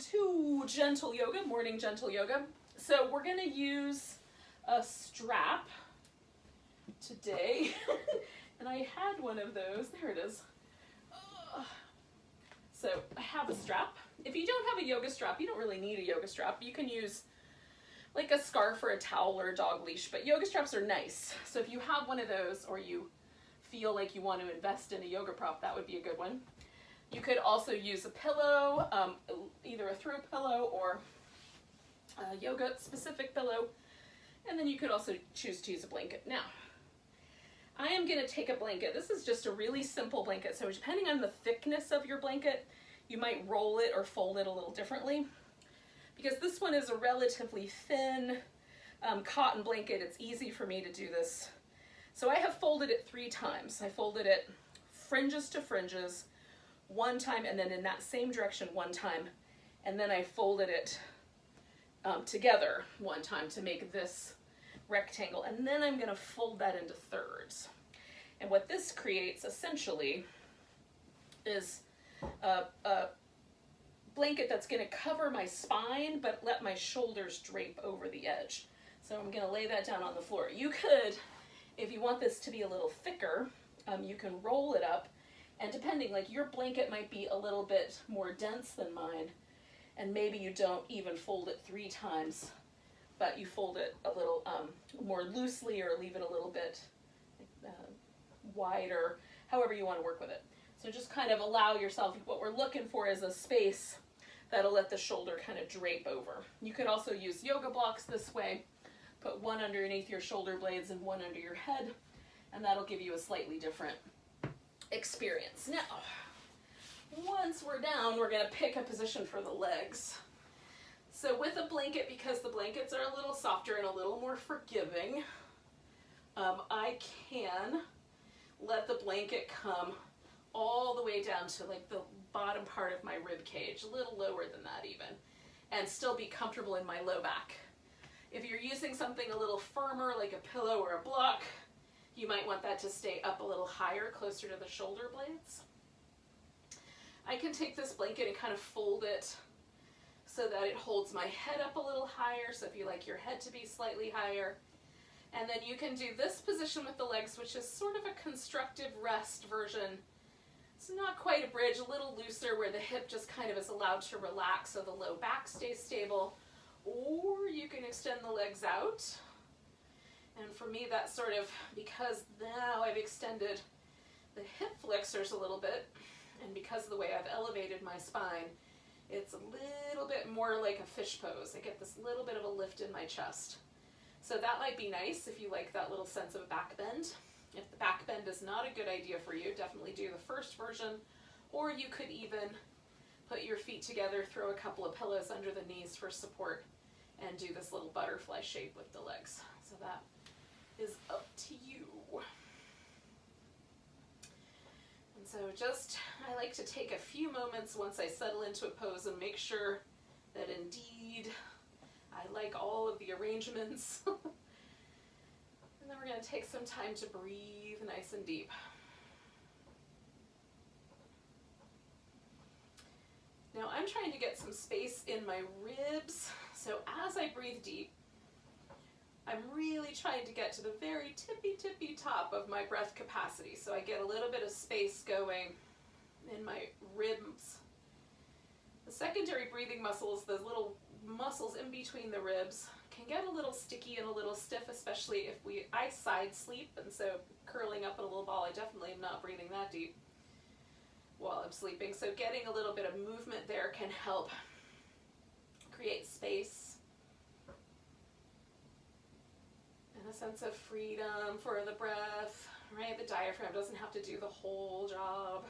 to gentle yoga, morning gentle yoga. So we're going to use a strap today. And I had one of those. There it is. So I have a strap. If you don't have a yoga strap, you don't really need a yoga strap. You can use like a scarf or a towel or a dog leash, but yoga straps are nice. So if you have one of those, or you feel like you want to invest in a yoga prop, that would be a good one. You could also use a pillow, either a throw pillow or a yoga specific pillow. And then you could also choose to use a blanket. Now, I am going to take a blanket. This is just a really simple blanket. So depending on the thickness of your blanket, you might roll it or fold it a little differently. Because this one is a relatively thin cotton blanket, it's easy for me to do this. So I have folded it 3 times. I folded it fringes to fringes 1 time, and then in that same direction 1 time. And then I folded it together 1 time to make this rectangle. And then I'm going to fold that into thirds. And what this creates essentially is a blanket that's going to cover my spine but let my shoulders drape over the edge. So I'm going to lay that down on the floor. You could, if you want this to be a little thicker, you can roll it up, and depending, like your blanket might be a little bit more dense than mine, and maybe you don't even fold it 3 times, but you fold it a little more loosely, or leave it a little bit wider, however you want to work with it. So just kind of allow yourself, what we're looking for is a space that'll let the shoulder kind of drape over. You could also use yoga blocks this way. Put 1 underneath your shoulder blades and 1 under your head, and that'll give you a slightly different experience. Now, once we're down, we're going to pick a position for the legs. So with a blanket, because the blankets are a little softer and a little more forgiving, I can let the blanket come all the way down to like the bottom part of my rib cage, a little lower than that even, and still be comfortable in my low back. If you're using something a little firmer, like a pillow or a block, you might want that to stay up a little higher, closer to the shoulder blades. I can take this blanket and kind of fold it so that it holds my head up a little higher, so if you like your head to be slightly higher. And then you can do this position with the legs, which is sort of a constructive rest version. It's not quite a bridge, a little looser, where the hip just kind of is allowed to relax so the low back stays stable. Or you can extend the legs out. And for me, that's sort of, because now I've extended the hip flexors a little bit, and because of the way I've elevated my spine, it's a little bit more like a fish pose. I get this little bit of a lift in my chest. So that might be nice if you like that little sense of back bend. If the back bend is not a good idea for you, definitely do the first version, or you could even put your feet together, throw a couple of pillows under the knees for support, and do this little butterfly shape with the legs. So that is up to you. And so I like to take a few moments once I settle into a pose and make sure that indeed I like all of the arrangements. And then we're going to take some time to breathe nice and deep. Now I'm trying to get some space in my ribs, so as I breathe deep, I'm really trying to get to the very tippy top of my breath capacity, so I get a little bit of space going in my ribs. The secondary breathing muscles, those little muscles in between the ribs, can get a little sticky and a little stiff, especially if I side sleep, and so curling up in a little ball, I definitely am not breathing that deep while I'm sleeping. So getting a little bit of movement there can help create space and a sense of freedom for the breath, right? The diaphragm doesn't have to do the whole job.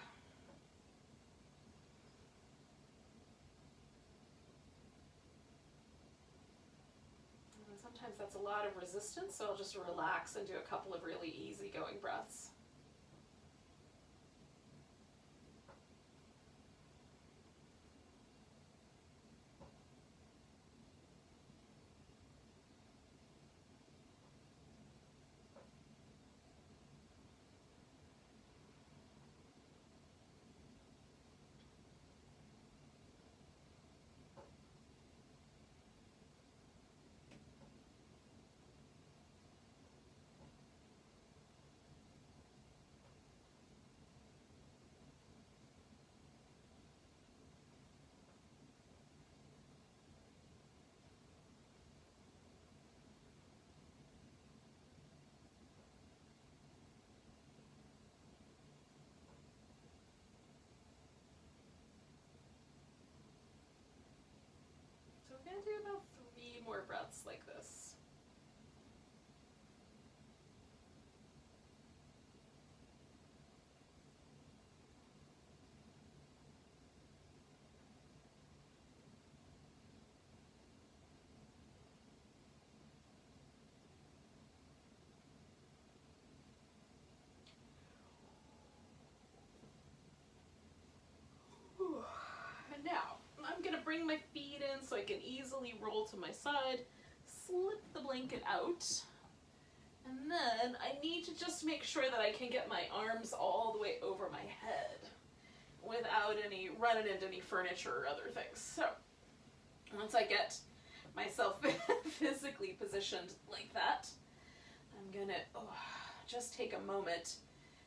And sometimes that's a lot of resistance, so I'll just relax and do a couple of really easygoing breaths. few more breaths like this. And now, I'm going to bring my feet in so I can easily roll to my side, slip the blanket out, and then I need to just make sure that I can get my arms all the way over my head without running into any furniture or other things. So, once I get myself physically positioned like that, I'm going to just take a moment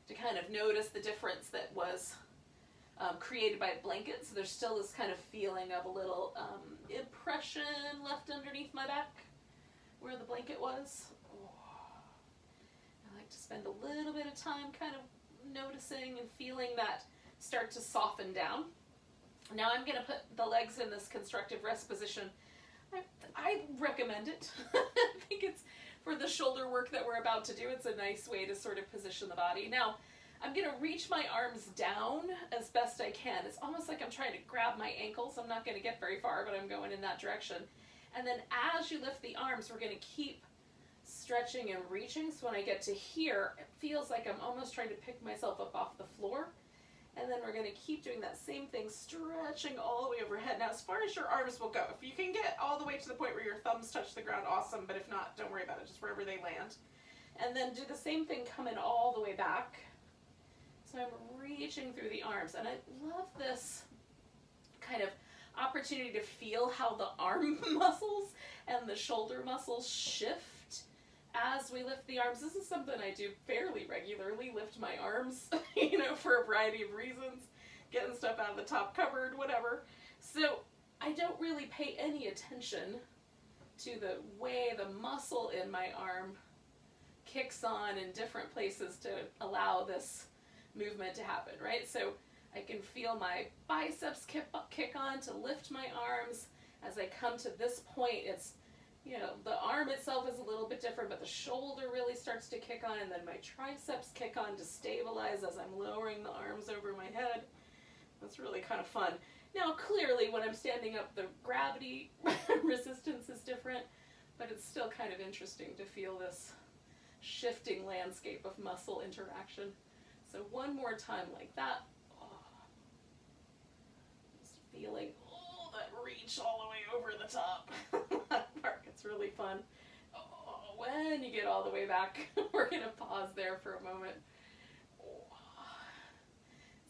to kind of notice the difference that was created by a blanket. So there's still this kind of feeling of a little impression left underneath my back where the blanket was. I like to spend a little bit of time kind of noticing and feeling that start to soften down. Now I'm going to put the legs in this constructive rest position. I recommend it. I think it's, for the shoulder work that we're about to do, it's a nice way to sort of position the body. Now, I'm going to reach my arms down as best I can. It's almost like I'm trying to grab my ankles. I'm not going to get very far, but I'm going in that direction. And then as you lift the arms, we're going to keep stretching and reaching. So when I get to here, it feels like I'm almost trying to pick myself up off the floor. And then we're going to keep doing that same thing, stretching all the way overhead. Now, as far as your arms will go, if you can get all the way to the point where your thumbs touch the ground, awesome. But if not, don't worry about it, just wherever they land. And then do the same thing coming all the way back. So I'm reaching through the arms, and I love this kind of opportunity to feel how the arm muscles and the shoulder muscles shift as we lift the arms. This is something I do fairly regularly, lift my arms, for a variety of reasons, getting stuff out of the top cupboard, whatever. So I don't really pay any attention to the way the muscle in my arm kicks on in different places to allow this movement to happen, right? So I can feel my biceps kick on to lift my arms. As I come to this point, it's, the arm itself is a little bit different, but the shoulder really starts to kick on, and then my triceps kick on to stabilize as I'm lowering the arms over my head. That's really kind of fun. Now, clearly, when I'm standing up, the gravity resistance is different, but it's still kind of interesting to feel this shifting landscape of muscle interaction. So one more time like that. Just feeling that reach all the way over the top. That part gets really fun. When you get all the way back, we're going to pause there for a moment.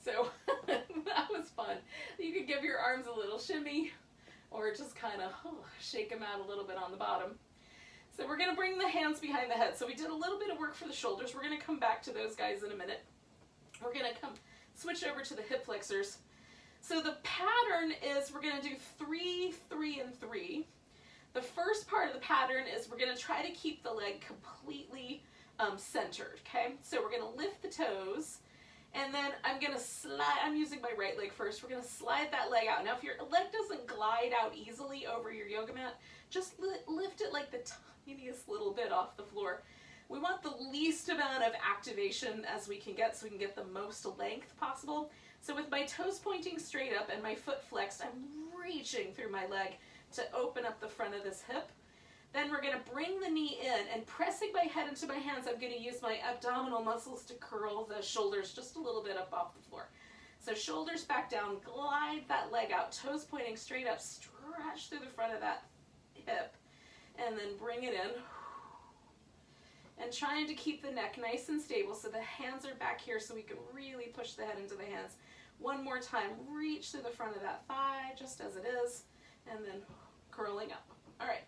So that was fun. You could give your arms a little shimmy or just kind of shake them out a little bit on the bottom. So we're going to bring the hands behind the head. So we did a little bit of work for the shoulders. We're going to come back to those guys in a minute. We're going to switch over to the hip flexors. So the pattern is we're going to do 3, 3, and 3. The first part of the pattern is we're going to try to keep the leg completely centered, okay? So we're going to lift the toes, and then I'm going to slide. I'm using my right leg first. We're going to slide that leg out. Now, if your leg doesn't glide out easily over your yoga mat, just lift it like the tiniest little bit off the floor. We want the least amount of activation as we can get so we can get the most length possible. So with my toes pointing straight up and my foot flexed, I'm reaching through my leg to open up the front of this hip. Then we're going to bring the knee in, and pressing my head into my hands, I'm going to use my abdominal muscles to curl the shoulders just a little bit up off the floor. So shoulders back down, glide that leg out, toes pointing straight up, stretch through the front of that hip, and then bring it in. And trying to keep the neck nice and stable so the hands are back here so we can really push the head into the hands. One more time, reach through the front of that thigh just as it is, and then curling up. All right,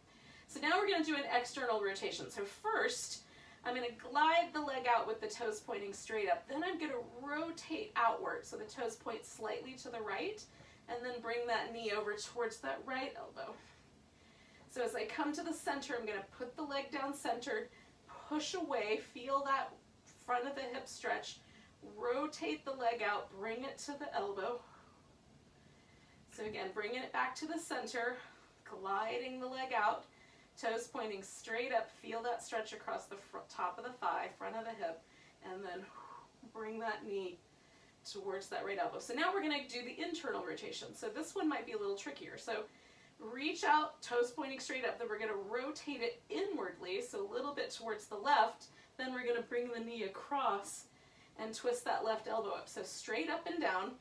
so now we're going to do an external rotation. So first, I'm going to glide the leg out with the toes pointing straight up. Then I'm going to rotate outward so the toes point slightly to the right, and then bring that knee over towards that right elbow. So as I come to the center, I'm going to put the leg down centered, push away, feel that front of the hip stretch, rotate the leg out, bring it to the elbow. So again, bringing it back to the center, gliding the leg out, Toes pointing straight up. Feel that stretch across the top of the thigh, front of the hip, and then bring that knee towards that right elbow. So now we're going to do the internal rotation. So this one might be a little trickier. So reach out, toes pointing straight up. Then we're going to rotate it inwardly, so a little bit towards the left. Then we're going to bring the knee across and twist that left elbow up. So straight up and down.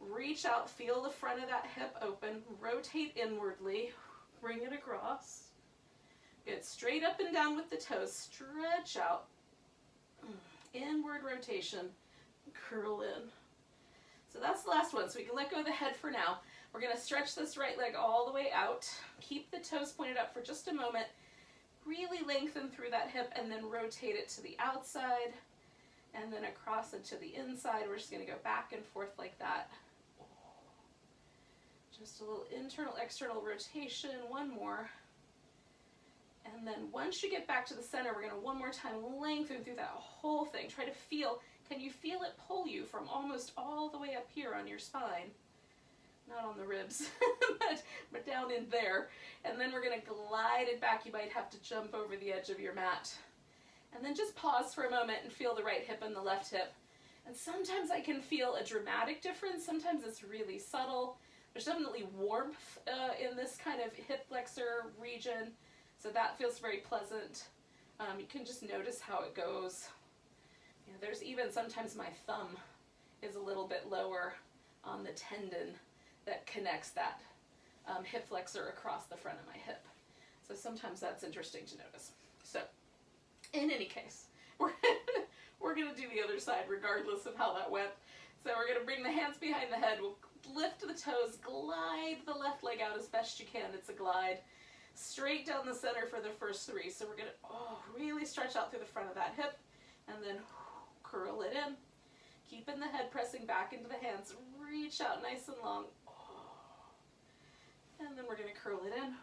Reach out, feel the front of that hip open. Rotate inwardly. Bring it across. Good. Straight up and down with the toes. Stretch out. Inward rotation. Curl in. So that's the last one. So we can let go of the head for now. We're going to stretch this right leg all the way out. Keep the toes pointed up for just a moment. Really lengthen through that hip and then rotate it to the outside and then across and to the inside. We're just going to go back and forth like that. Just a little internal, external rotation. One more. And then once you get back to the center, we're going to one more time lengthen through that whole thing. Try to feel, can you feel it pull you from almost all the way up here on your spine? Not on the ribs, but down in there. And then we're going to glide it back. You might have to jump over the edge of your mat. And then just pause for a moment and feel the right hip and the left hip. And sometimes I can feel a dramatic difference. Sometimes it's really subtle. There's definitely warmth in this kind of hip flexor region. So that feels very pleasant. You can just notice how it goes. You know, there's even sometimes my thumb is a little bit lower on the tendon that connects that hip flexor across the front of my hip. So sometimes that's interesting to notice. So in any case, we're going to do the other side regardless of how that went. So we're going to bring the hands behind the head. We'll lift the toes, glide the left leg out as best you can. It's a glide. Straight down the center for the first three. So we're going to really stretch out through the front of that hip and then curl it in. Keeping the head pressing back into the hands. Reach out nice and long. And then we're going to curl it in.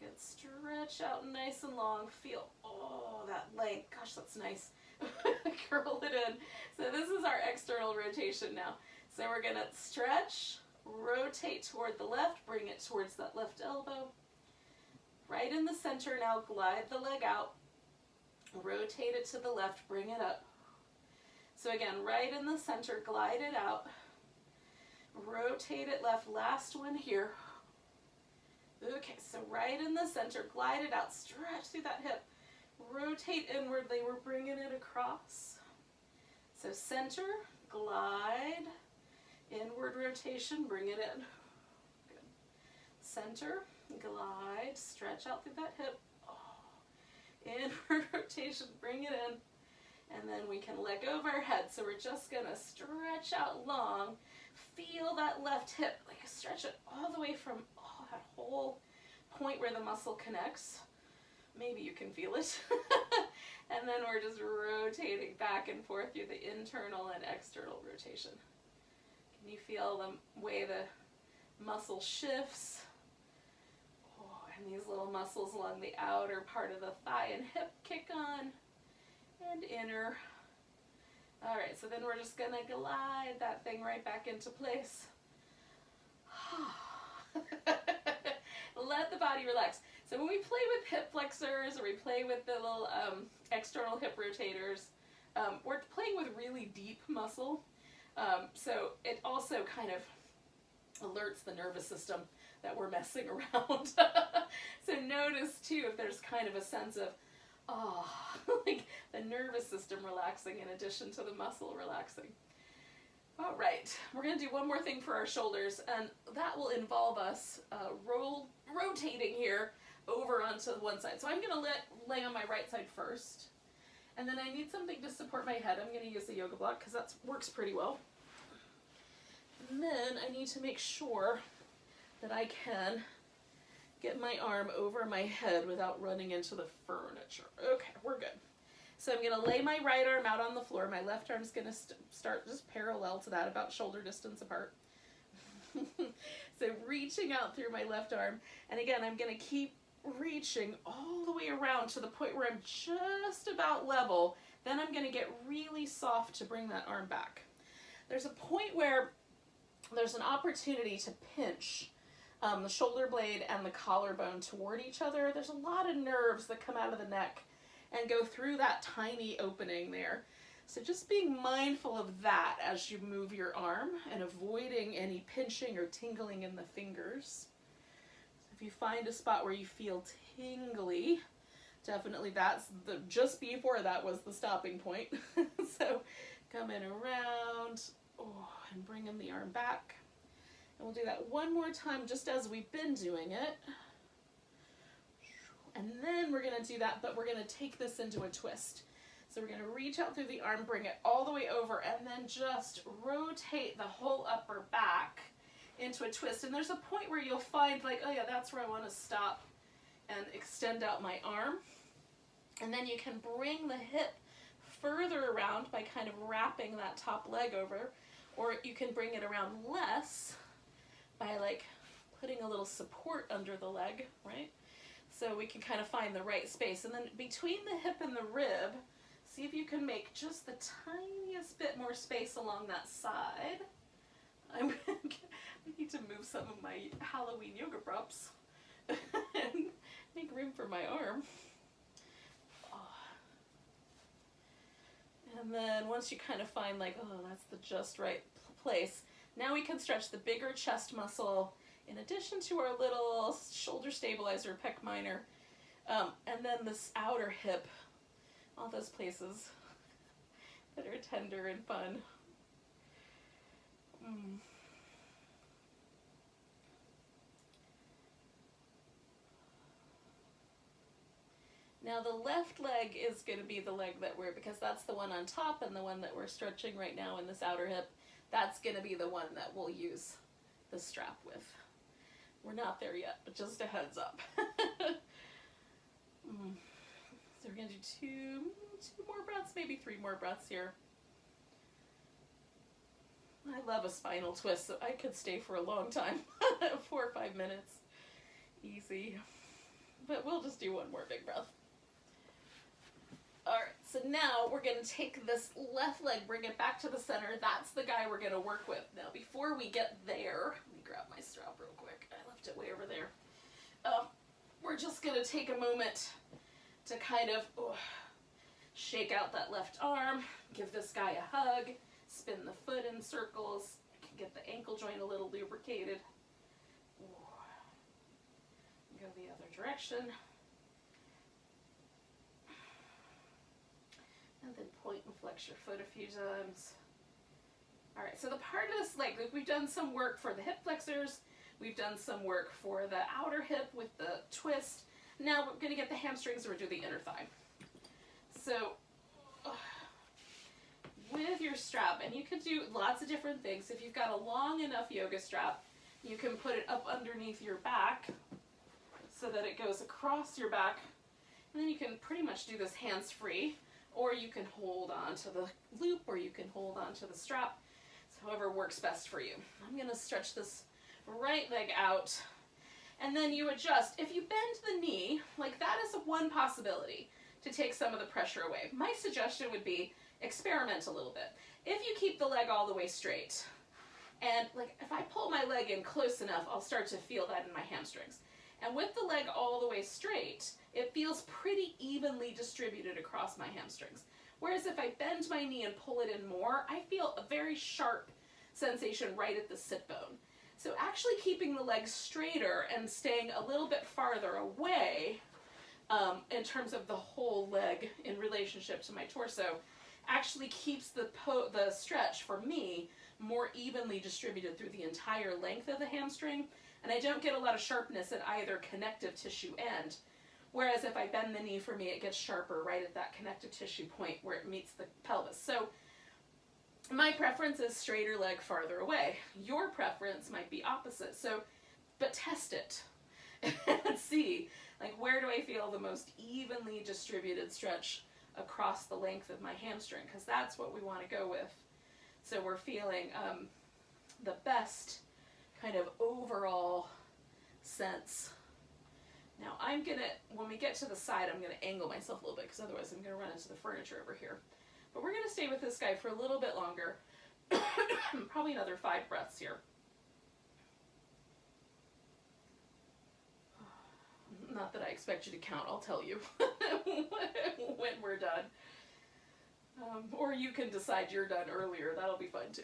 Good. Stretch out nice and long. Feel, that leg. Gosh, that's nice. Curl it in. So this is our external rotation now. So we're going to stretch, rotate toward the left, bring it towards that left elbow. Right in the center now, glide the leg out. Rotate it to the left, bring it up. So again, right in the center, glide it out. Rotate it left, last one here. Okay, so right in the center, glide it out, stretch through that hip. Rotate inwardly, we're bringing it across. So center, glide, inward rotation, bring it in. Good. Center, glide, stretch out through that hip. Inward rotation, bring it in. And then we can let go of our head. So we're just going to stretch out long. Feel that left hip, like stretch it all the way from that whole point where the muscle connects. Maybe you can feel it. And then we're just rotating back and forth through the internal and external rotation. Can you feel the way the muscle shifts? And these little muscles along the outer part of the thigh and hip kick on. And inner. All right, so then we're just going to glide that thing right back into place. Let the body relax. So when we play with hip flexors or we play with the little external hip rotators, we're playing with really deep muscle. So it also kind of alerts the nervous system that we're messing around. So notice too if there's kind of a sense of, like the nervous system relaxing in addition to the muscle relaxing. All right, we're going to do one more thing for our shoulders, and that will involve us rotating here over onto one side. So I'm going to lay on my right side first, and then I need something to support my head. I'm going to use the yoga block because that works pretty well. And then I need to make sure that I can get my arm over my head without running into the furniture. Okay, we're good. So I'm going to lay my right arm out on the floor. My left arm's going to start just parallel to that, about shoulder distance apart. So reaching out through my left arm. And again, I'm going to keep reaching all the way around to the point where I'm just about level. Then I'm going to get really soft to bring that arm back. There's a point where there's an opportunity to pinch the shoulder blade and the collarbone toward each other. There's a lot of nerves that come out of the neck and go through that tiny opening there. So just being mindful of that as you move your arm and avoiding any pinching or tingling in the fingers. So if you find a spot where you feel tingly, definitely that's just before that was the stopping point. So coming around, and bringing the arm back. And we'll do that one more time just as we've been doing it. And then we're going to do that, but we're going to take this into a twist. So we're going to reach out through the arm, bring it all the way over, and then just rotate the whole upper back into a twist. And there's a point where you'll find like, oh yeah, that's where I want to stop and extend out my arm. And then you can bring the hip further around by kind of wrapping that top leg over, or you can bring it around less by like putting a little support under the leg, right? So we can kind of find the right space. And then between the hip and the rib, see if you can make just the tiniest bit more space along that side. I need to move some of my Halloween yoga props and make room for my arm. And then once you kind of find like, oh, that's the just right place, now we can stretch the bigger chest muscle in addition to our little shoulder stabilizer, pec minor, and then this outer hip, all those places that are tender and fun. Now the left leg is going to be the leg that because that's the one on top and the one that we're stretching right now in this outer hip, that's going to be the one that we'll use the strap with. We're not there yet, but just a heads up. So we're going to do two more breaths, maybe 3 more breaths here. I love a spinal twist, so I could stay for a long time, 4 or 5 minutes, easy. But we'll just do one more big breath. All right, so now we're going to take this left leg, bring it back to the center. That's the guy we're going to work with. Now, before we get there, let me grab my strap real quick. I left it way over there. We're just going to take a moment to kind of shake out that left arm, give this guy a hug, spin the foot in circles, get the ankle joint a little lubricated. Go the other direction. And then point and flex your foot a few times. All right, so the part of this leg, we've done some work for the hip flexors. We've done some work for the outer hip with the twist. Now we're going to get the hamstrings, or we'll do the inner thigh. So with your strap, and you could do lots of different things. If you've got a long enough yoga strap, you can put it up underneath your back so that it goes across your back. And then you can pretty much do this hands-free, or you can hold on to the loop, or you can hold on to the strap. So however works best for you. I'm going to stretch this right leg out, and then you adjust. If you bend the knee, like that is one possibility to take some of the pressure away. My suggestion would be experiment a little bit. If you keep the leg all the way straight, and like if I pull my leg in close enough, I'll start to feel that in my hamstrings. And with the leg all the way straight, it feels pretty evenly distributed across my hamstrings. Whereas if I bend my knee and pull it in more, I feel a very sharp sensation right at the sit bone. So actually keeping the leg straighter and staying a little bit farther away in terms of the whole leg in relationship to my torso actually keeps the stretch for me more evenly distributed through the entire length of the hamstring, and I don't get a lot of sharpness at either connective tissue end. Whereas if I bend the knee, for me, it gets sharper right at that connective tissue point where it meets the pelvis. So my preference is straighter leg farther away. Your preference might be opposite. So, but test it and see, like, where do I feel the most evenly distributed stretch across the length of my hamstring? Because that's what we want to go with. So we're feeling the best kind of overall sense. Now I'm gonna, when we get to the side, I'm gonna angle myself a little bit because otherwise I'm gonna run into the furniture over here. But we're gonna stay with this guy for a little bit longer, probably another 5 breaths here. that I expect you to count. I'll tell you when we're done. Or you can decide you're done earlier. That'll be fun too.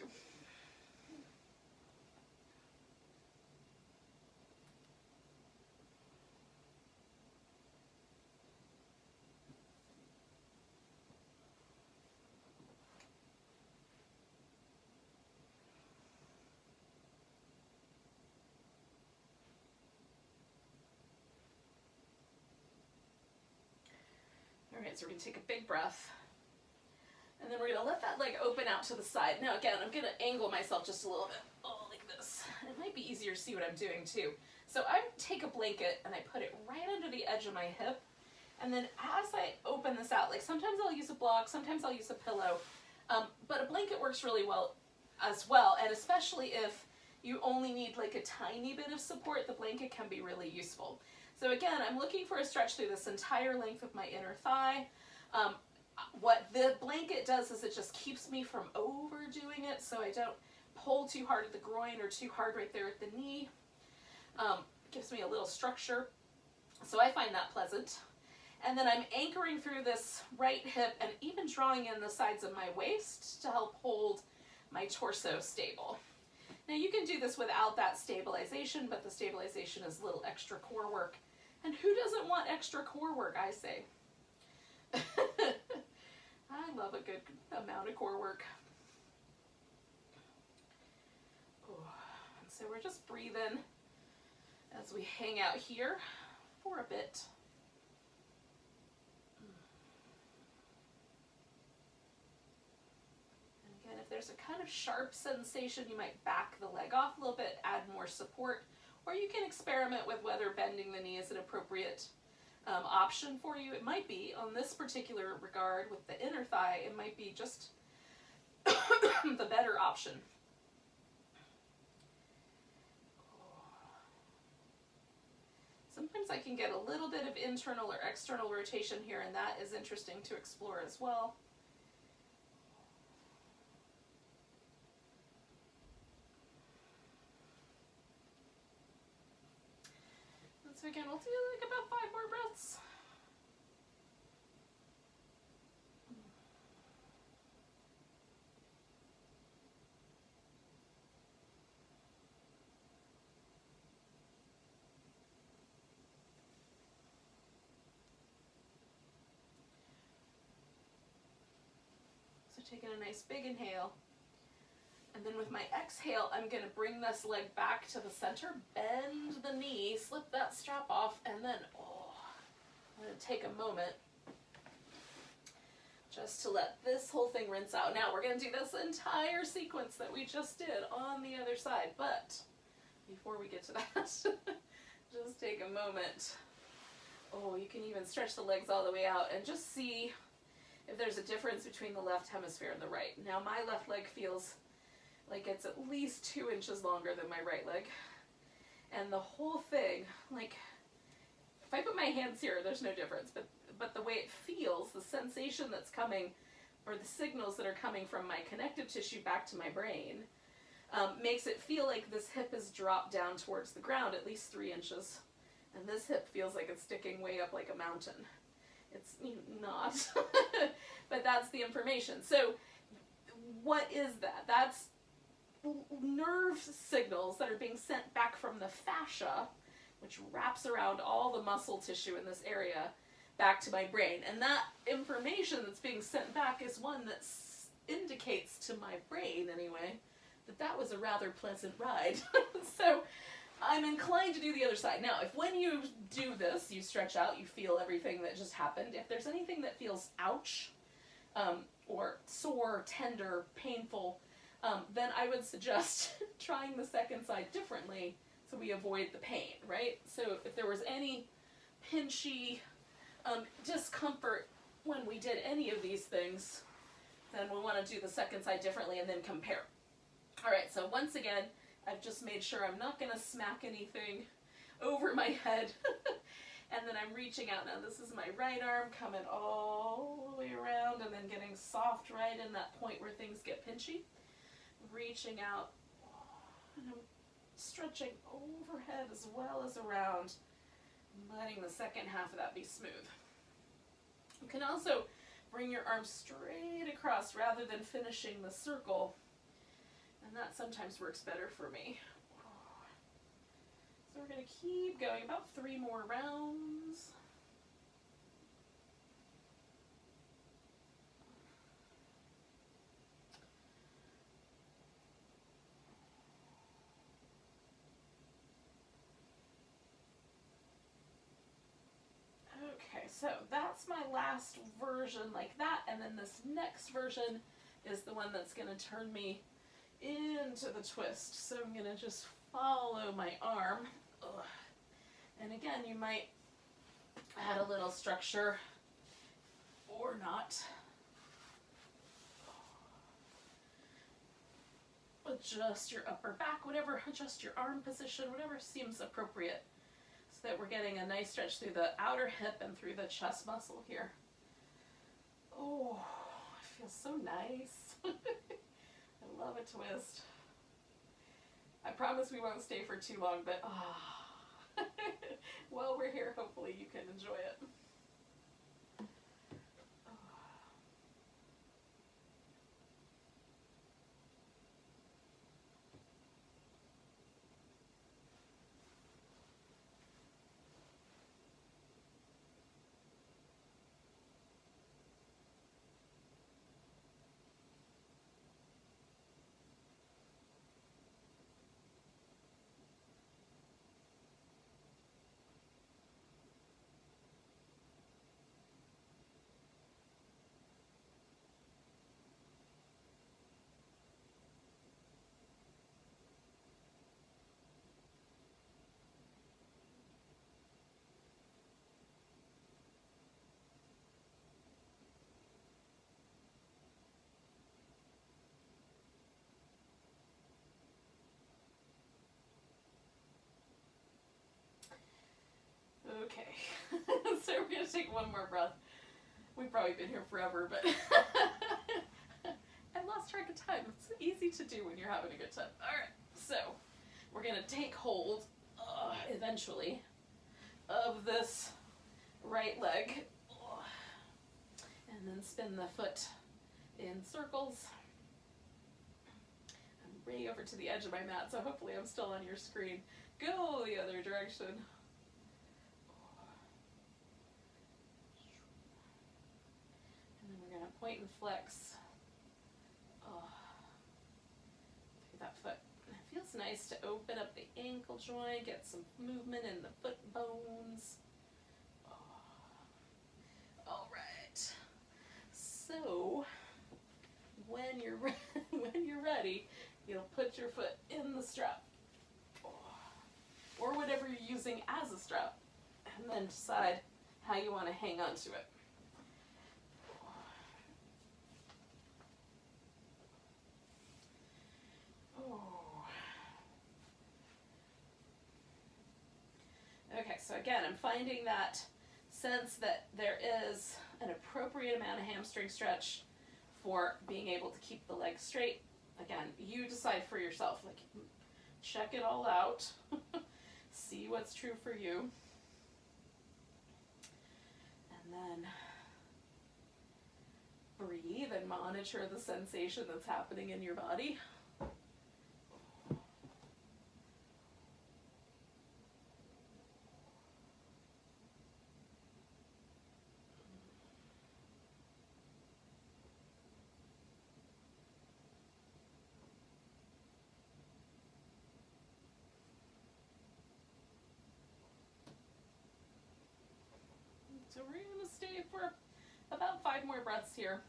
All right, so we're going to take a big breath. And then we're going to let that leg open out to the side. Now again, I'm going to angle myself just a little bit. Oh, like this. It might be easier to see what I'm doing too. So I take a blanket and I put it right under the edge of my hip. And then as I open this out, like sometimes I'll use a block, sometimes I'll use a pillow. But a blanket works really well as well. And especially if you only need like a tiny bit of support, the blanket can be really useful. So again, I'm looking for a stretch through this entire length of my inner thigh. What the blanket does is it just keeps me from overdoing it, so I don't pull too hard at the groin or too hard right there at the knee. Gives me a little structure, so I find that pleasant. And then I'm anchoring through this right hip and even drawing in the sides of my waist to help hold my torso stable. Now you can do this without that stabilization, but the stabilization is a little extra core work. And who doesn't want extra core work, I say? I love a good amount of core work. Oh, and so we're just breathing as we hang out here for a bit. And again, if there's a kind of sharp sensation, you might back the leg off a little bit, add more support. Or you can experiment with whether bending the knee is an appropriate option for you. It might be, on this particular regard with the inner thigh, it might be just the better option. Sometimes I can get a little bit of internal or external rotation here, and that is interesting to explore as well. So again, we'll do like about 5 more breaths. So taking a nice big inhale. And then with my exhale, I'm going to bring this leg back to the center, bend the knee, slip that strap off, and then, I'm going to take a moment just to let this whole thing rinse out. Now we're going to do this entire sequence that we just did on the other side, but before we get to that, just take a moment. Oh, you can even stretch the legs all the way out and just see if there's a difference between the left hemisphere and the right. Now my left leg feels like it's at least 2 inches longer than my right leg. And the whole thing, like, if I put my hands here, there's no difference, but the way it feels, the sensation that's coming, or the signals that are coming from my connective tissue back to my brain, makes it feel like this hip is dropped down towards the ground at least 3 inches. And this hip feels like it's sticking way up like a mountain. It's not, but that's the information. So what is that? That's nerve signals that are being sent back from the fascia, which wraps around all the muscle tissue in this area, back to my brain. And that information that's being sent back is one that indicates to my brain, anyway, that that was a rather pleasant ride. So I'm inclined to do the other side. Now, if when you do this, you stretch out, you feel everything that just happened, if there's anything that feels ouch, or sore, tender, painful, then I would suggest trying the second side differently so we avoid the pain, right? So if there was any pinchy discomfort when we did any of these things, then we want to do the second side differently and then compare. All right, so once again, I've just made sure I'm not going to smack anything over my head. And then I'm reaching out. Now this is my right arm coming all the way around and then getting soft right in that point where things get pinchy. Reaching out, and I'm stretching overhead as well as around. letting the second half of that be smooth. You can also bring your arms straight across rather than finishing the circle, and that sometimes works better for me. So we're going to keep going, about 3 more rounds. Okay, so that's my last version like that, and then this next version is the one that's going to turn me into the twist. So I'm going to just follow my arm. Ugh. And again, you might add a little structure or not. Adjust your upper back, whatever, adjust your arm position, whatever seems appropriate, so that we're getting a nice stretch through the outer hip and through the chest muscle here. Oh, it feels so nice. I love a twist. I promise we won't stay for too long, but while we're here, hopefully you can enjoy it. Okay, so we're going to take one more breath. We've probably been here forever, but I lost track of time. It's easy to do when you're having a good time. All right, so we're going to take hold, eventually, of this right leg, and then spin the foot in circles. I'm way over to the edge of my mat, so hopefully I'm still on your screen. Go the other direction. Point and flex through that foot. And it feels nice to open up the ankle joint, get some movement in the foot bones. All right. So when you're ready, you'll put your foot in the strap, or whatever you're using as a strap, and then decide how you want to hang on to it. Okay, so again, I'm finding that sense that there is an appropriate amount of hamstring stretch for being able to keep the leg straight. Again, you decide for yourself. Like, check it all out. See what's true for you. And then breathe and monitor the sensation that's happening in your body. So we're going to stay for about 5 more breaths here.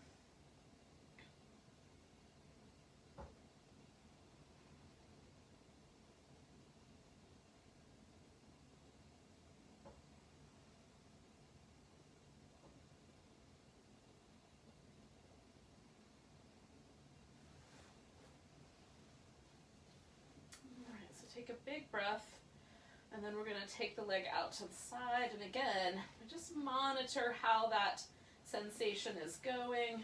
All right, so take a big breath. And then we're going to take the leg out to the side. And again, just monitor how that sensation is going.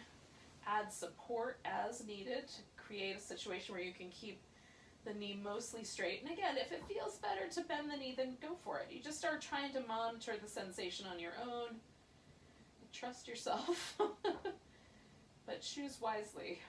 Add support as needed to create a situation where you can keep the knee mostly straight. And again, if it feels better to bend the knee, then go for it. You just start trying to monitor the sensation on your own. Trust yourself, but choose wisely.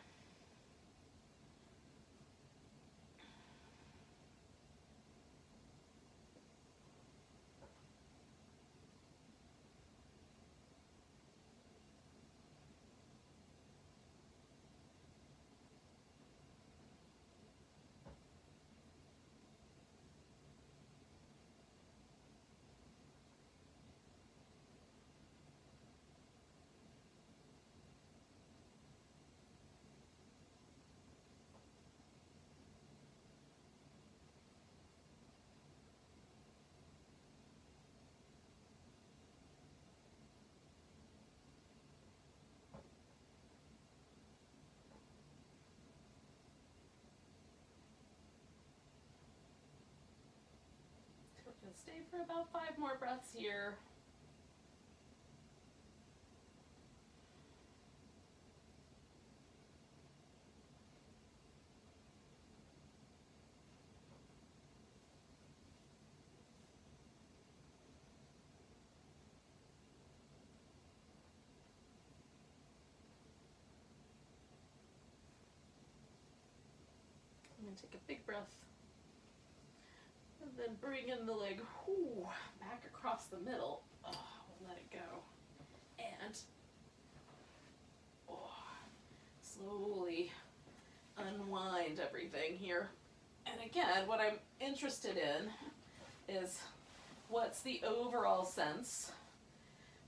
We're going to stay for about 5 more breaths here. I'm going to take a big breath. And then bring in the leg back across the middle. We'll let it go. And slowly unwind everything here. And again, what I'm interested in is what's the overall sense?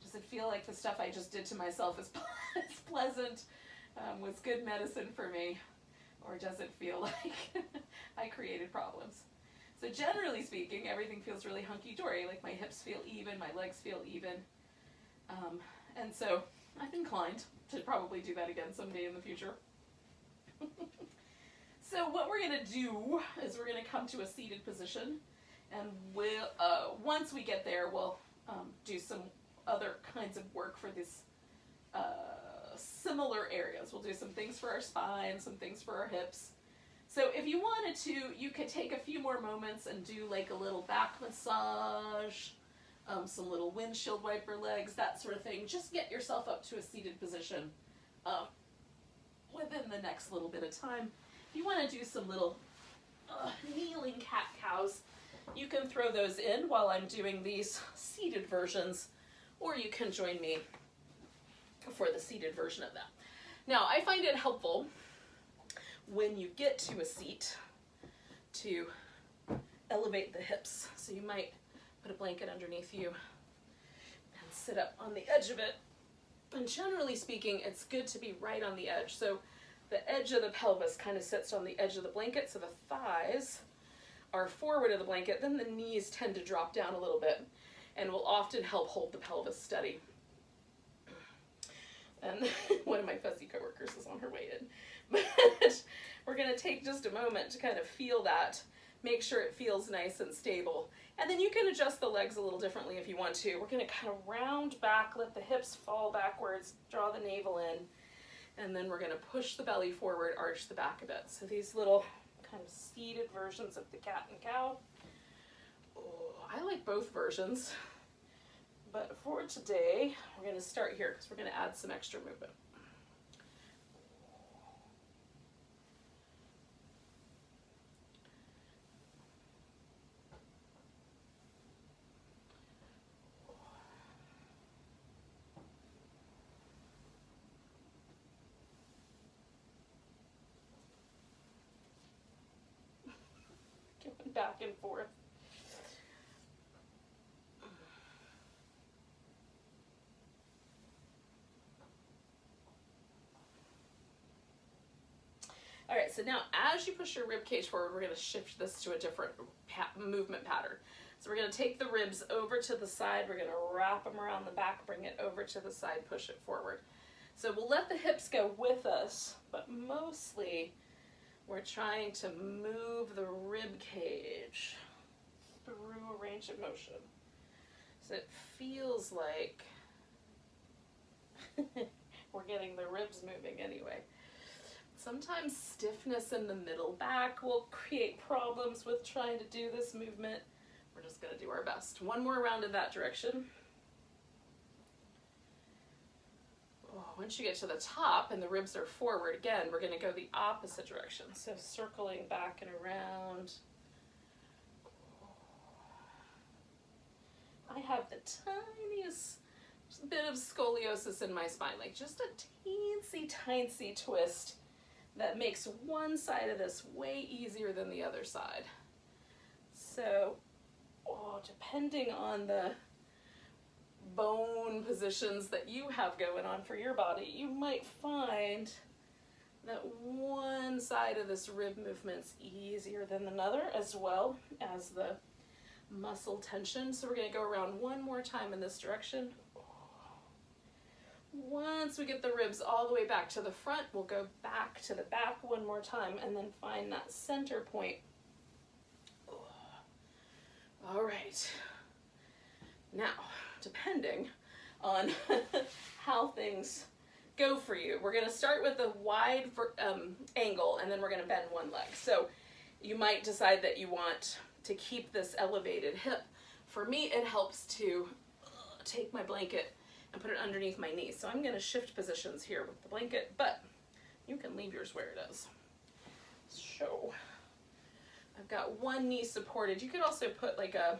Does it feel like the stuff I just did to myself is pleasant, was good medicine for me? Or does it feel like I created problems? So generally speaking, everything feels really hunky-dory, like my hips feel even, my legs feel even. And so I'm inclined to probably do that again someday in the future. So what we're gonna do is we're gonna come to a seated position, and once we get there, we'll do some other kinds of work for this similar areas. We'll do some things for our spine, some things for our hips. So if you wanted to, you could take a few more moments and do like a little back massage, some little windshield wiper legs, that sort of thing. Just get yourself up to a seated position within the next little bit of time. If you want to do some little kneeling cat-cows, you can throw those in while I'm doing these seated versions, or you can join me for the seated version of that. Now, I find it helpful when you get to a seat to elevate the hips. So you might put a blanket underneath you and sit up on the edge of it. And generally speaking, it's good to be right on the edge. So the edge of the pelvis kind of sits on the edge of the blanket, so the thighs are forward of the blanket, then the knees tend to drop down a little bit and will often help hold the pelvis steady. And one of my fussy coworkers is on her way in. But we're going to take just a moment to kind of feel that, make sure it feels nice and stable. And then you can adjust the legs a little differently if you want to. We're going to kind of round back, let the hips fall backwards, draw the navel in, and then we're going to push the belly forward, arch the back a bit. So these little kind of seated versions of the cat and cow. I like both versions. But for today, we're going to start here because we're going to add some extra movement. Going back and forth. All right, so now as you push your rib cage forward, we're going to shift this to a different movement pattern. So we're going to take the ribs over to the side, we're going to wrap them around the back, bring it over to the side, push it forward. So we'll let the hips go with us, but mostly we're trying to move the rib cage through a range of motion. So it feels like we're getting the ribs moving anyway. Sometimes stiffness in the middle back will create problems with trying to do this movement. We're just going to do our best. One more round in that direction. Once you get to the top and the ribs are forward, again, we're going to go the opposite direction. So circling back and around. I have the tiniest bit of scoliosis in my spine, like just a teensy twist that makes one side of this way easier than the other side. So, depending on the bone positions that you have going on for your body, you might find that one side of this rib movement's easier than another, as well as the muscle tension. So we're going to go around one more time in this direction. Once we get the ribs all the way back to the front, we'll go back to the back one more time and then find that center point. All right. Now, depending on how things go for you, we're going to start with a wide angle, and then we're going to bend one leg. So you might decide that you want to keep this elevated hip. For me, it helps to take my blanket and put it underneath my knees. So I'm going to shift positions here with the blanket, but you can leave yours where it is. So I've got one knee supported. You could also put like a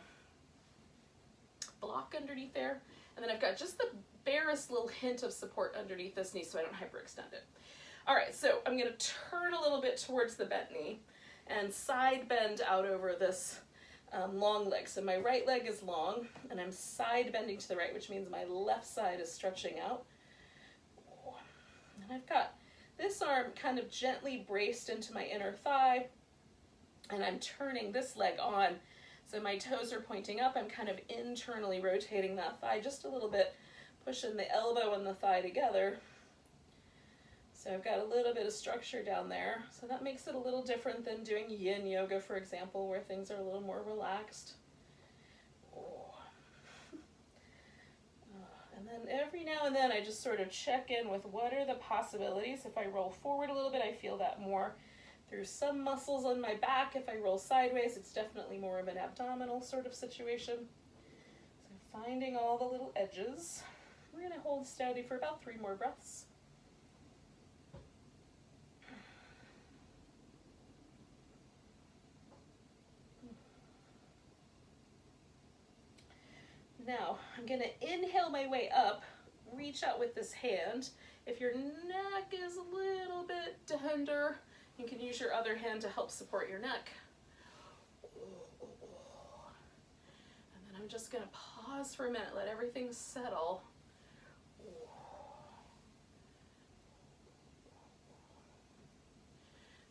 block underneath there, and then I've got just the barest little hint of support underneath this knee so I don't hyperextend it. All right, so I'm going to turn a little bit towards the bent knee and side bend out over this long leg. So my right leg is long and I'm side bending to the right, which means my left side is stretching out. And I've got this arm kind of gently braced into my inner thigh, and I'm turning this leg on. So my toes are pointing up. I'm kind of internally rotating that thigh just a little bit, pushing the elbow and the thigh together. So I've got a little bit of structure down there. So that makes it a little different than doing yin yoga, for example, where things are a little more relaxed. And then every now and then I just sort of check in with what are the possibilities. If I roll forward a little bit, I feel that more through some muscles on my back. If I roll sideways, it's definitely more of an abdominal sort of situation. So finding all the little edges. We're going to hold steady for about 3 more breaths. Now, I'm going to inhale my way up, reach out with this hand. If your neck is a little bit tender, you can use your other hand to help support your neck. And then I'm just going to pause for a minute, let everything settle.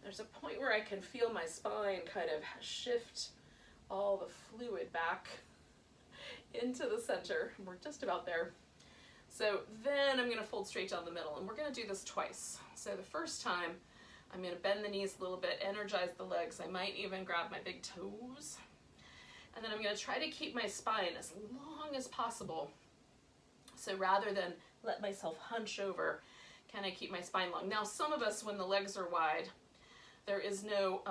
There's a point where I can feel my spine kind of shift all the fluid back into the center. We're just about there. So then I'm going to fold straight down the middle, and we're going to do this twice. So the first time, I'm going to bend the knees a little bit, energize the legs. I might even grab my big toes. And then I'm going to try to keep my spine as long as possible. So rather than let myself hunch over, can I keep my spine long? Now, some of us, when the legs are wide, there is no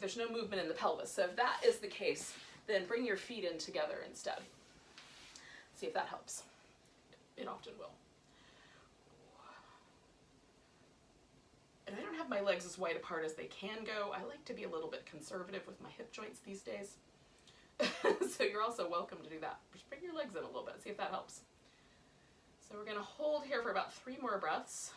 there's no movement in the pelvis. So if that is the case, then bring your feet in together instead. See if that helps. It often will. And I don't have my legs as wide apart as they can go. I like to be a little bit conservative with my hip joints these days. So you're also welcome to do that. Just bring your legs in a little bit, see if that helps. So we're going to hold here for about 3 more breaths.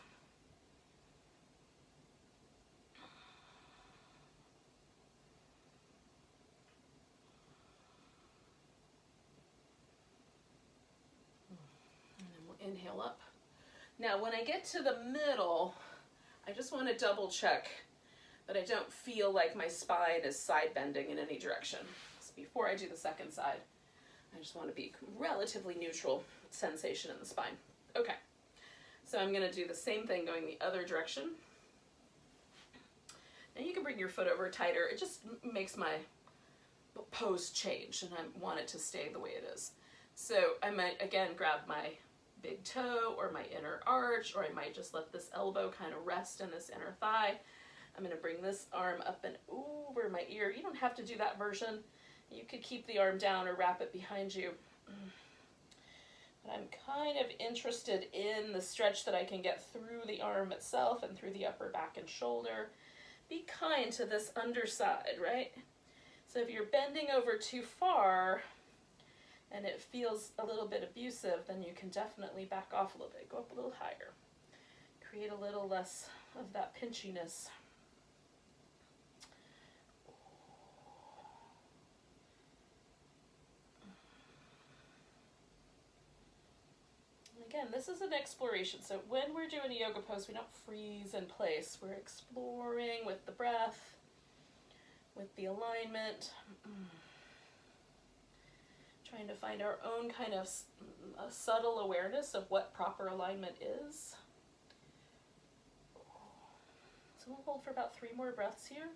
Inhale up. Now when I get to the middle, I just want to double check that I don't feel like my spine is side bending in any direction. So before I do the second side, I just want to be relatively neutral sensation in the spine. Okay, so I'm going to do the same thing going the other direction. And you can bring your foot over tighter. It just makes my pose change, and I want it to stay the way it is. So I might again grab my big toe or my inner arch, or I might just let this elbow kind of rest in this inner thigh. I'm going to bring this arm up and over my ear. You don't have to do that version. You could keep the arm down or wrap it behind you. But I'm kind of interested in the stretch that I can get through the arm itself and through the upper back and shoulder. Be kind to this underside, right? So if you're bending over too far and it feels a little bit abusive, then you can definitely back off a little bit. Go up a little higher. Create a little less of that pinchiness. Again, this is an exploration. So when we're doing a yoga pose, we don't freeze in place. We're exploring with the breath, with the alignment, trying to find our own kind of a subtle awareness of what proper alignment is. So we'll hold for about 3 more breaths here.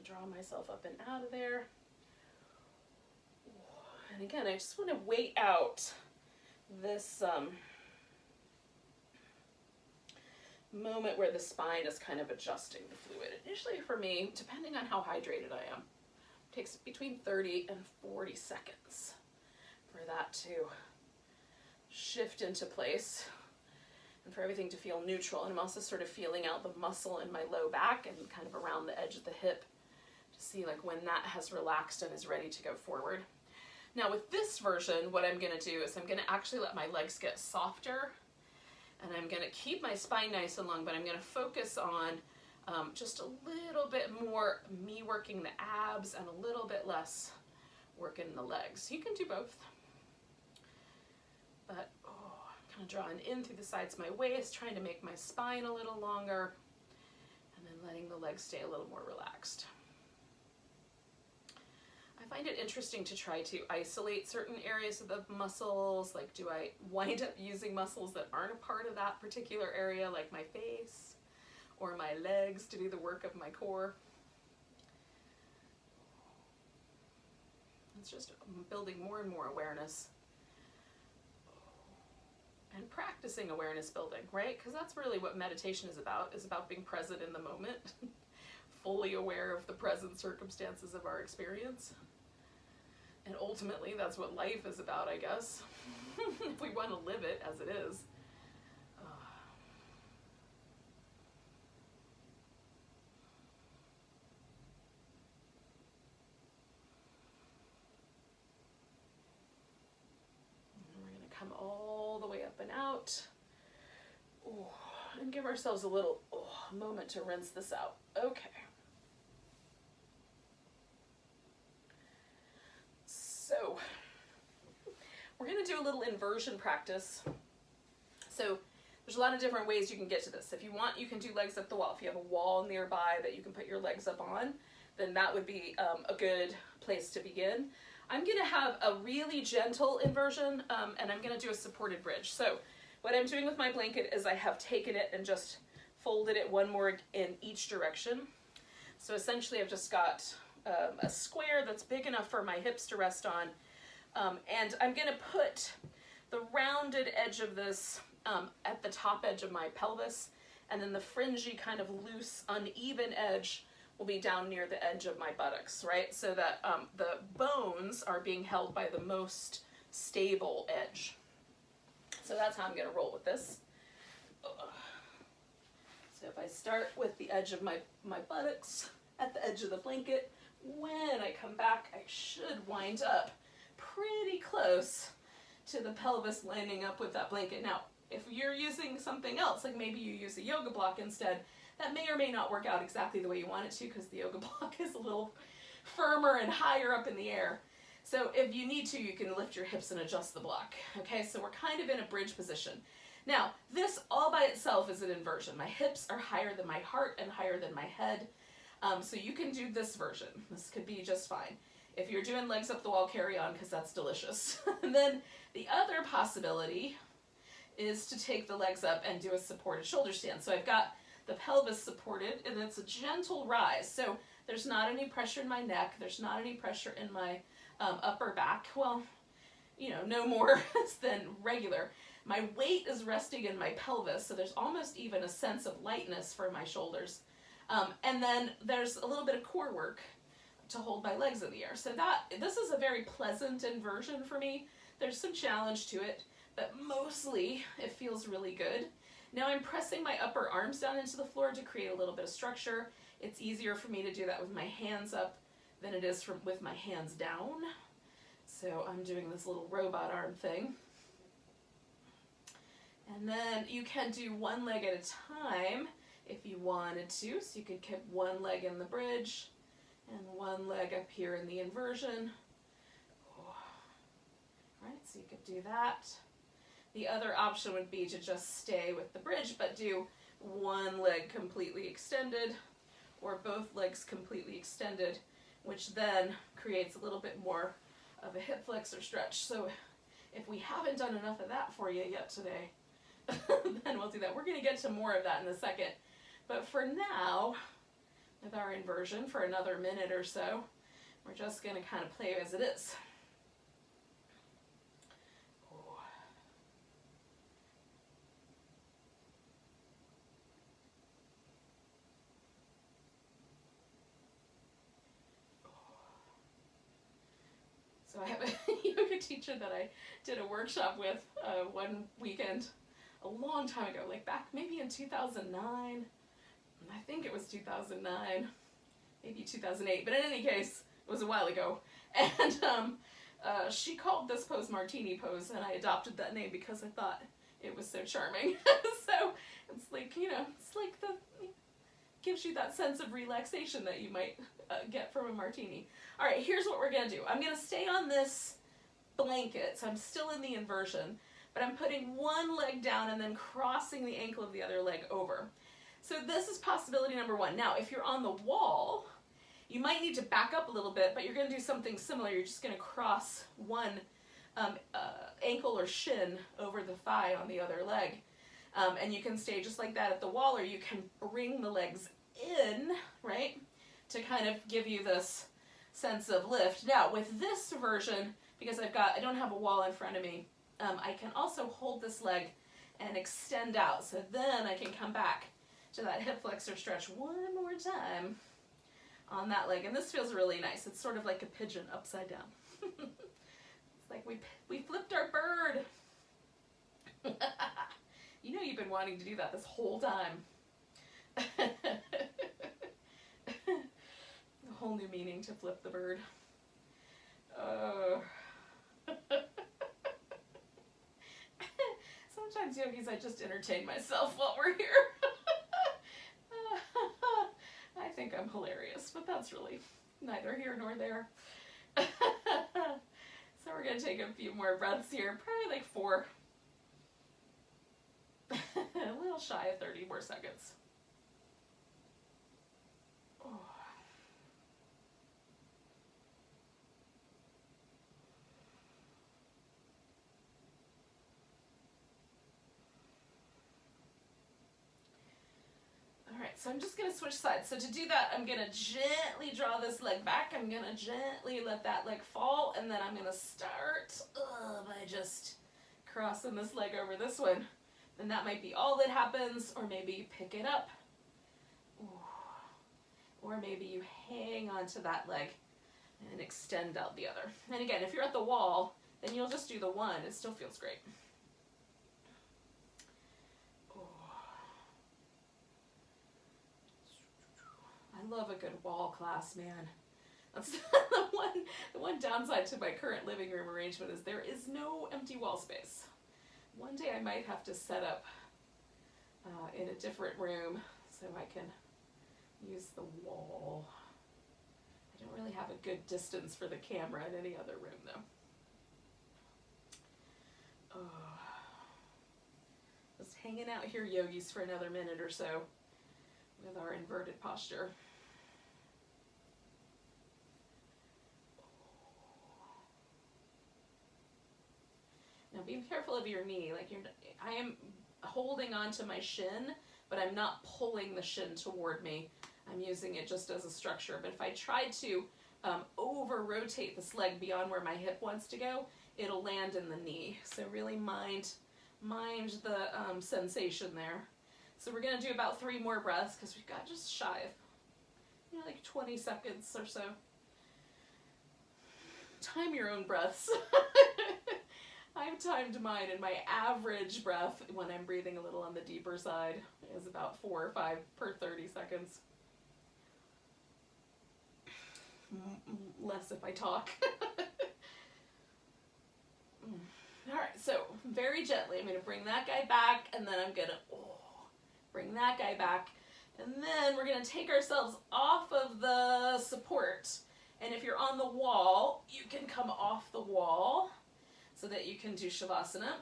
Draw myself up and out of there. And again, I just want to wait out this moment where the spine is kind of adjusting the fluid. Initially for me, depending on how hydrated I am, it takes between 30 and 40 seconds for that to shift into place and for everything to feel neutral. And I'm also sort of feeling out the muscle in my low back and kind of around the edge of the hip, see like when that has relaxed and is ready to go forward. Now with this version, what I'm going to do is I'm going to actually let my legs get softer, and I'm going to keep my spine nice and long, but I'm going to focus on just a little bit more me working the abs and a little bit less working the legs. You can do both. But I'm kind of drawing in through the sides of my waist, trying to make my spine a little longer, and then letting the legs stay a little more relaxed. I find it interesting to try to isolate certain areas of the muscles. Like, do I wind up using muscles that aren't a part of that particular area, like my face or my legs, to do the work of my core? It's just building more and more awareness and practicing awareness building, right? Because that's really what meditation is about being present in the moment, fully aware of the present circumstances of our experience. And ultimately, that's what life is about, I guess, if we want to live it as it is. And we're going to come all the way up and out. And give ourselves a little moment to rinse this out. Okay. So we're going to do a little inversion practice. So there's a lot of different ways you can get to this. If you want, you can do legs up the wall. If you have a wall nearby that you can put your legs up on, then that would be a good place to begin. I'm going to have a really gentle inversion, and I'm going to do a supported bridge. So what I'm doing with my blanket is I have taken it and just folded it one more in each direction. So essentially I've just got a square that's big enough for my hips to rest on, and I'm going to put the rounded edge of this at the top edge of my pelvis, and then the fringy kind of loose uneven edge will be down near the edge of my buttocks, right? So that the bones are being held by the most stable edge. So that's how I'm going to roll with this. So if I start with the edge of my buttocks at the edge of the blanket, when I come back, I should wind up pretty close to the pelvis lining up with that blanket. Now, if you're using something else, like maybe you use a yoga block instead, that may or may not work out exactly the way you want it to, because the yoga block is a little firmer and higher up in the air. So if you need to, you can lift your hips and adjust the block. Okay, so we're kind of in a bridge position. Now, this all by itself is an inversion. My hips are higher than my heart and higher than my head. So you can do this version. This could be just fine. If you're doing legs up the wall, carry on, because that's delicious. And then the other possibility is to take the legs up and do a supported shoulder stand. So I've got the pelvis supported, and it's a gentle rise. So there's not any pressure in my neck. There's not any pressure in my upper back. Well, you know, no more than regular. My weight is resting in my pelvis, so there's almost even a sense of lightness for my shoulders. And then there's a little bit of core work to hold my legs in the air. So this is a very pleasant inversion for me. There's some challenge to it, but mostly it feels really good. Now I'm pressing my upper arms down into the floor to create a little bit of structure. It's easier for me to do that with my hands up than it is with my hands down. So I'm doing this little robot arm thing. And then you can do one leg at a time if you wanted to. So you could keep one leg in the bridge and one leg up here in the inversion. Right, so you could do that. The other option would be to just stay with the bridge, but do one leg completely extended or both legs completely extended, which then creates a little bit more of a hip flexor stretch. So if we haven't done enough of that for you yet today, then we'll do that. We're going to get to more of that in a second. But for now, with our inversion for another minute or so, we're just going to kind of play as it is. So I have a yoga teacher that I did a workshop with one weekend a long time ago, like back maybe in 2009. I think it was 2009, maybe 2008, but in any case, it was a while ago. And she called this pose Martini pose, and I adopted that name because I thought it was so charming. So it's like, you know, it's like gives you that sense of relaxation that you might get from a martini. All right, here's what we're gonna do. I'm gonna stay on this blanket, so I'm still in the inversion, but I'm putting one leg down and then crossing the ankle of the other leg over. So this is possibility number one. Now, if you're on the wall, you might need to back up a little bit, but you're gonna do something similar. You're just gonna cross one ankle or shin over the thigh on the other leg. And you can stay just like that at the wall, or you can bring the legs in, right, to kind of give you this sense of lift. Now, with this version, because I don't have a wall in front of me, I can also hold this leg and extend out. So then I can come back to that hip flexor stretch one more time on that leg. And this feels really nice. It's sort of like a pigeon upside down. It's like we flipped our bird. You know you've been wanting to do that this whole time. A whole new meaning to flip the bird. Sometimes, yogis, I just entertain myself while we're here. I think I'm hilarious, but that's really neither here nor there. So we're going to take a few more breaths here, probably like 4. A little shy of 30 more seconds. Oh. All right, so I'm just going to switch sides. So to do that, I'm going to gently draw this leg back. I'm going to gently let that leg fall, and then I'm going to start by just crossing this leg over this one. And that might be all that happens, or maybe you pick it up. Ooh. Or maybe you hang onto that leg and extend out the other. And again, if you're at the wall, then you'll just do the one. It still feels great. Ooh. I love a good wall class, man. That's the one downside to my current living room arrangement is there is no empty wall space. One day I might have to set up in a different room so I can use the wall. I don't really have a good distance for the camera in any other room though. Just hanging out here, yogis, for another minute or so with our inverted posture. Now be careful of your knee. Like I am holding onto my shin, but I'm not pulling the shin toward me. I'm using it just as a structure. But if I try to over rotate this leg beyond where my hip wants to go, it'll land in the knee. So really mind the sensation there. So we're gonna do about 3 more breaths because we've got just shy of, like 20 seconds or so. Time your own breaths. I've timed mine, and my average breath when I'm breathing a little on the deeper side is about 4 or 5 per 30 seconds. Less if I talk. All right, so very gently, I'm going to bring that guy back, and then I'm going to bring that guy back, and then we're going to take ourselves off of the support. And if you're on the wall, you can come off the wall so that you can do Shavasana.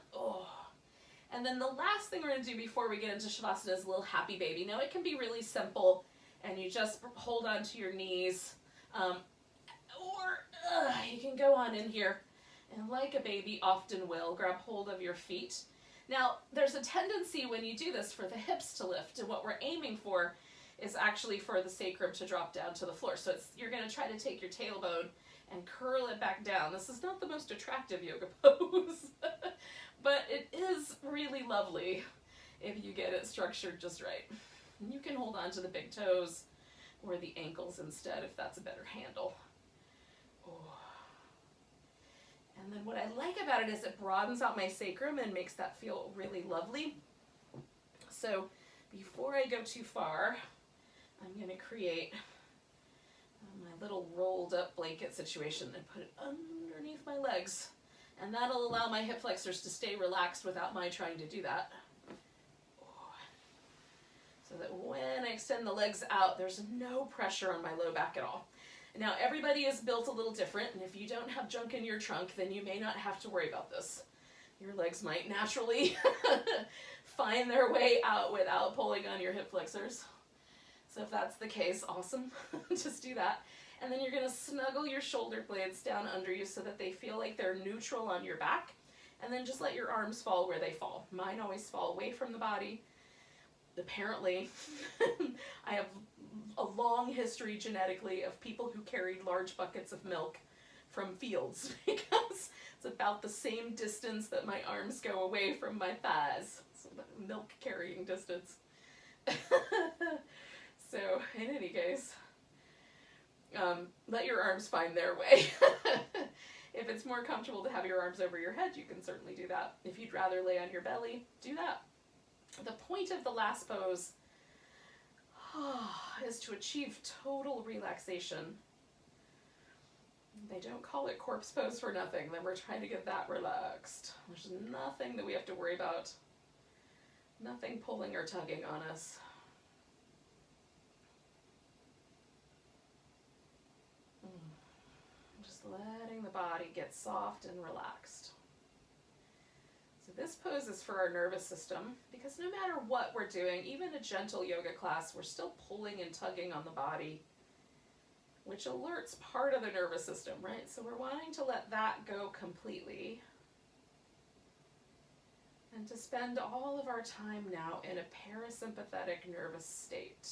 And then the last thing we're going to do before we get into Shavasana is a little happy baby. Now, it can be really simple, and you just hold on to your knees, or you can go on in here and, like a baby often will, grab hold of your feet. Now, there's a tendency when you do this for the hips to lift, and what we're aiming for is actually for the sacrum to drop down to the floor. So you're going to try to take your tailbone and curl it back down. This is not the most attractive yoga pose, but it is really lovely if you get it structured just right. And you can hold on to the big toes or the ankles instead if that's a better handle. And then what I like about it is it broadens out my sacrum and makes that feel really lovely. So before I go too far, I'm going to create my little rolled up blanket situation and put it underneath my legs. And that'll allow my hip flexors to stay relaxed without my trying to do that. So that when I extend the legs out, there's no pressure on my low back at all. Now, everybody is built a little different, and if you don't have junk in your trunk, then you may not have to worry about this. Your legs might naturally find their way out without pulling on your hip flexors. So if that's the case, awesome. Just do that. And then you're going to snuggle your shoulder blades down under you so that they feel like they're neutral on your back. And then just let your arms fall where they fall. Mine always fall away from the body. Apparently, I have a long history genetically of people who carried large buckets of milk from fields because it's about the same distance that my arms go away from my thighs. So the milk carrying distance. So in any case, let your arms find their way. If it's more comfortable to have your arms over your head, you can certainly do that. If you'd rather lay on your belly, do that. The point of the last pose is to achieve total relaxation. They don't call it corpse pose for nothing. Then we're trying to get that relaxed. There's nothing that we have to worry about. Nothing pulling or tugging on us. Just letting the body get soft and relaxed. So this pose is for our nervous system because no matter what we're doing, even a gentle yoga class, we're still pulling and tugging on the body, which alerts part of the nervous system, right? So we're wanting to let that go completely and to spend all of our time now in a parasympathetic nervous state,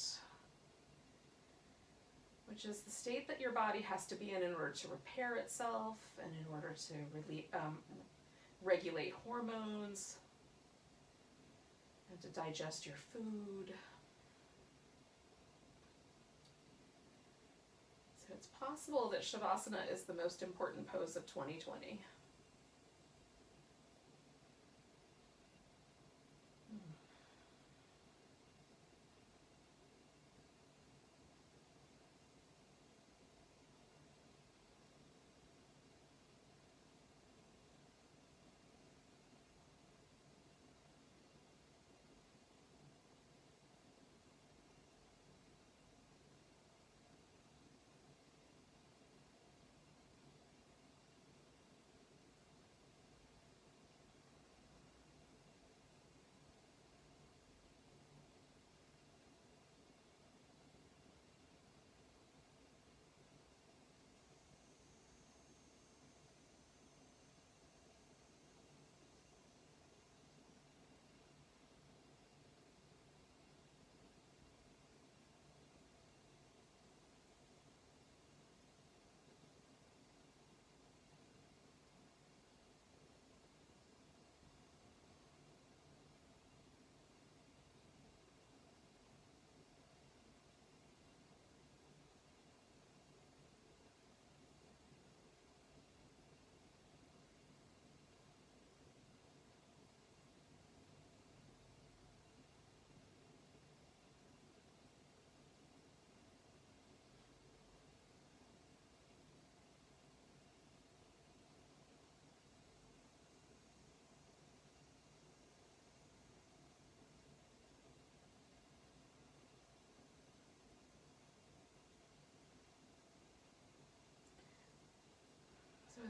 which is the state that your body has to be in order to repair itself and in order to regulate hormones and to digest your food. So it's possible that Shavasana is the most important pose of 2020.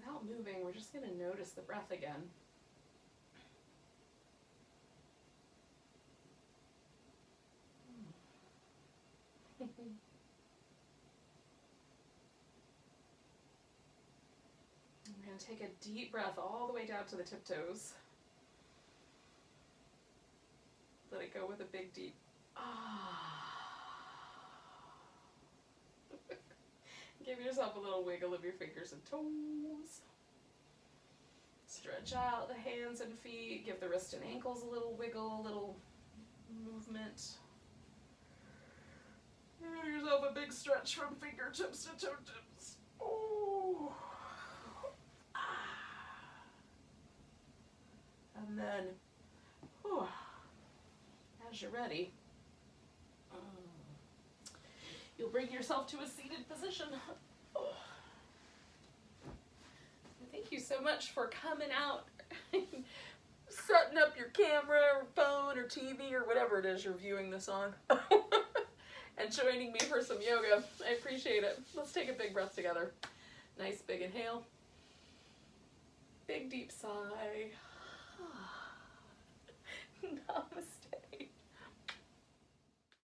without moving, we're just going to notice the breath again. I'm going to take a deep breath all the way down to the tiptoes. Let it go with a big deep Give yourself a little wiggle of your fingers and toes. Stretch out the hands and feet. Give the wrist and ankles a little wiggle, a little movement. Give yourself a big stretch from fingertips to toe tips. Oh. And then, as you're ready, you'll bring yourself to a seated position. Thank you so much for coming out, setting up your camera or phone or TV or whatever it is you're viewing this on, and joining me for some yoga. I appreciate it. Let's take a big breath together. Nice big inhale. Big deep sigh. Namaste.